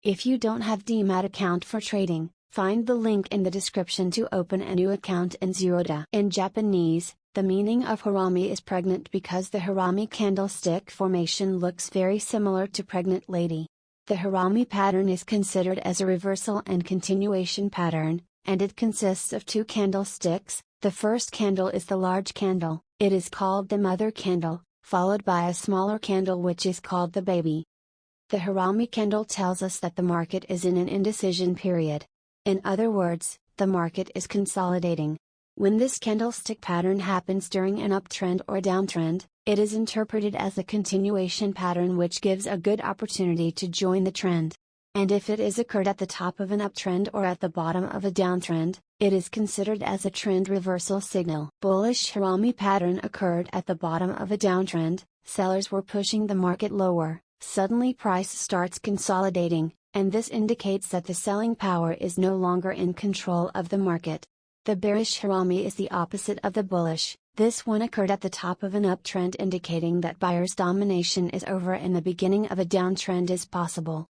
If you don't have Demat account for trading, find the link in the description to open a new account in Zerodha. In Japanese, the meaning of Harami is pregnant because the Harami candlestick formation looks very similar to pregnant lady. The Harami pattern is considered as a reversal and continuation pattern, and it consists of two candlesticks. The first candle is the large candle, it is called the mother candle, followed by a smaller candle which is called the baby. The Harami candle tells us that the market is in an indecision period. In other words, the market is consolidating. When this candlestick pattern happens during an uptrend or downtrend, it is interpreted as a continuation pattern which gives a good opportunity to join the trend. And if it is occurred at the top of an uptrend or at the bottom of a downtrend, it is considered as a trend reversal signal. Bullish Harami pattern occurred at the bottom of a downtrend, sellers were pushing the market lower, suddenly price starts consolidating, and this indicates that the selling power is no longer in control of the market. The bearish Harami is the opposite of the bullish. This one occurred at the top of an uptrend indicating that buyer's domination is over and the beginning of a downtrend is possible.